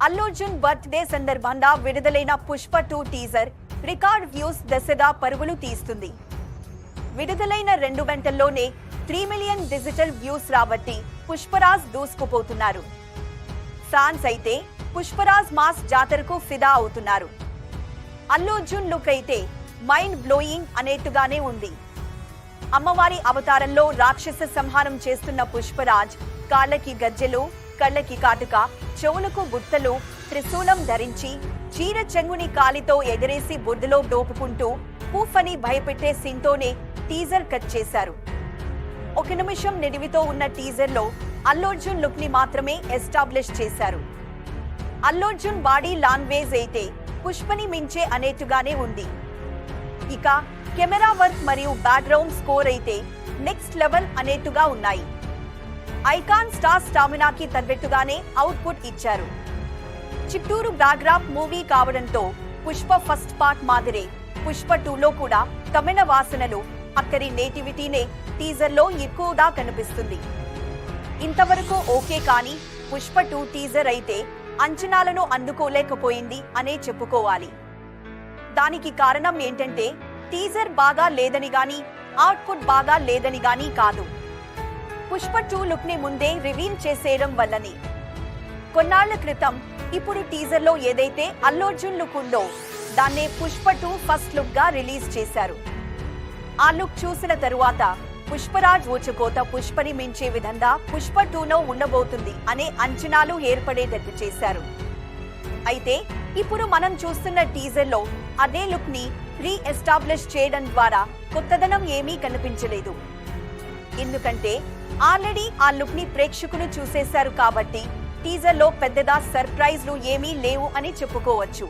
Allu Arjun birthday సందర్భంగా విడుదలైన Pushpa 2 teaser record views దశగా పరుగులు తీస్తుంది. విడుదలైన 2 గంటల్లోనే 3 మిలియన్ డిజిటల్ వ్యూస్ రాబట్టి పుష్పరాజ్ దూసుకుపోతున్నారు. ఫ్యాన్స్ అయితే పుష్పరాజ్ మాస్ జాతరకు ఫిదా అవుతున్నారు. అల్లు అర్జున్ లుక్ అయితే మైండ్ బ్లోయింగ్ అనేట్టుగానే ఉంది. అమ్మవారి అవతారంలో రాక్షస సంహారం చేస్తున్న పుష్పరాజ్ కాళ్ళకి గజ్జెలు, కళ్ళకి కాటుక, చెవులకు బుట్టలు, త్రిశూలం ధరించి చీర చెంగుని కాలితో ఎగరేసి బొడ్డులో దోపుకుంటూ పూఫ్ అని భయపెట్టే సీన్తోనే టీజర్ కట్ చేశారు. 1 నిమిషం నిడివితో ఉన్న టీజర్ లో అల్లు అర్జున్ లుక్ ని మాత్రమే ఎస్టాబ్లిష్ చేశారు. అల్లు అర్జున్ బాడీ లాంగ్వేజ్ అయితే పుష్పని మించే అనేట్టుగానే ఉంది. ఇక కెమెరా వర్క్ మరియు బ్యాక్గ్రౌండ్ స్కోర్ అయితే నెక్స్ట్ లెవెల్ అనేట్టుగా ఉన్నాయి. ఐకాన్ స్టార్ స్టామినాకి తగ్గట్టుగానే అవుట్పుట్ ఇచ్చారు. చిత్తూరు బ్యాక్డ్రాప్ మూవీ కావడంతో పుష్ప ఫస్ట్ పార్ట్ మాదిరే పుష్ప 2లో కూడా తమిళ వాసనలు, అక్కడి నేటివిటీనే టీజర్ లో ఎక్కువగా కనిపిస్తుంది. ఇంతవరకు ఓకే, కానీ పుష్ప 2 టీజర్ అయితే అంచనాలను అందుకోలేకపోయింది అనే చెప్పుకోవాలి. దానికి కారణం ఏంటంటే టీజర్ బాగా లేదని గానీ, అవుట్పుట్ బాగా లేదని గానీ కాదు, పుష్ప 2 లుక్ ని ముందే రివీల్ చేసేయడం వల్లనే. కొన్నాళ్ల క్రితం ఇప్పుడు టీజర్ లో ఏదైతే అల్లు అర్జున్ లుక్ ఉందో దాన్నే పుష్ప 2 ఫస్ట్ లుక్ గా రిలీజ్ చేశారు. ఆ లుక్ చూసిన తరువాత పుష్పరాజ్ ఊచకోత పుష్పని మించే విధంగా పుష్ప 2లో ఉండబోతుంది అనే అంచనాలు ఏర్పడేటట్టు చేశారు. అయితే ఇప్పుడు మనం చూస్తున్న టీజర్ లో అదే లుక్ ని రీ ఎస్టాబ్లిష్ చేయడం ద్వారా కొత్తదనం ఏమీ కనిపించలేదు. ఎందుకంటే ఆల్రెడీ ఆ లుక్ ని ప్రేక్షకులు చూసేశారు కాబట్టి టీజర్ లో పెద్దగా సర్ప్రైజ్లు ఏమీ లేవు అని చెప్పుకోవచ్చు.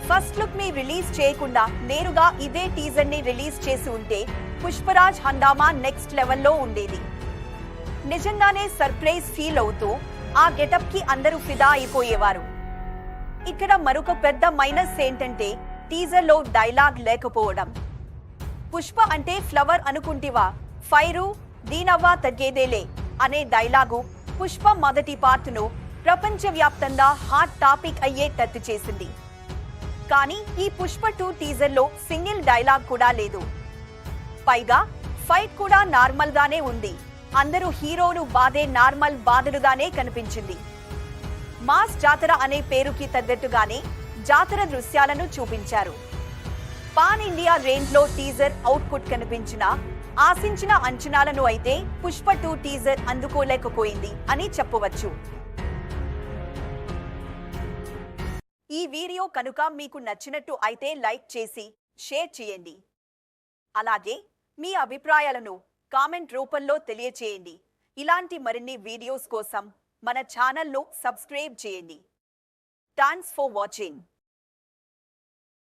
ఫస్ట్ లుక్ ని రిలీజ్ చేయకుండా నేరుగా ఇదే టీజర్ ని రిలీజ్ చేసి ఉంటే పుష్పరాజ్ హంగామా నెక్స్ట్ లెవెల్లో ఉండేది. నిజంగానే సర్ప్రైజ్ ఫీల్ అవుతూ ఆ గెటప్ కి అందరూ ఫిదా అయిపోయేవారు. ఇక్కడ మరొక పెద్ద మైనస్ ఏంటంటే టీజర్ లో డైలాగ్ లేకపోవడం. పుష్ప అంటే ఫ్లవర్ అనుకుంటివా, ఫైరు దీనవ్వా తగ్గేదేలే అనే డైలాగు పుష్ప మొదటి పార్ట్ ను ప్రపంచవ్యాప్తంగా హాట్ టాపిక్ అయ్యేటట్టు చేసింది. కానీ ఈ పుష్ప 2 టీజర్ లో సింగిల్ డైలాగ్ కూడా లేదు. పైగా ఫైట్ కూడా నార్మల్ గానే ఉంది. అందరూ హీరోను బాధే నార్మల్ బాధలుగానే కనిపించింది. మాస్ జాతర అనే పేరుకి తగ్గట్టుగానే జాతర దృశ్యాలను చూపించారు. పాన్ ఇండియా రేంజ్ లో టీజర్ అవుట్పుట్ కనిపించినా ఆశించిన అంచనాలను అయితే పుష్ప 2 టీజర్ అందుకోలేకపోయింది అని చెప్పవచ్చు. ఈ వీడియో కనుక మీకు నచ్చినట్టు అయితే లైక్ చేసి షేర్ చేయండి. అలాగే మీ అభిప్రాయాలను కామెంట్ రూపంలో తెలియచేయండి. ఇలాంటి మరిన్ని వీడియోస్ కోసం మన ఛానల్ను సబ్స్క్రైబ్ చేయండి. Thanks for watching.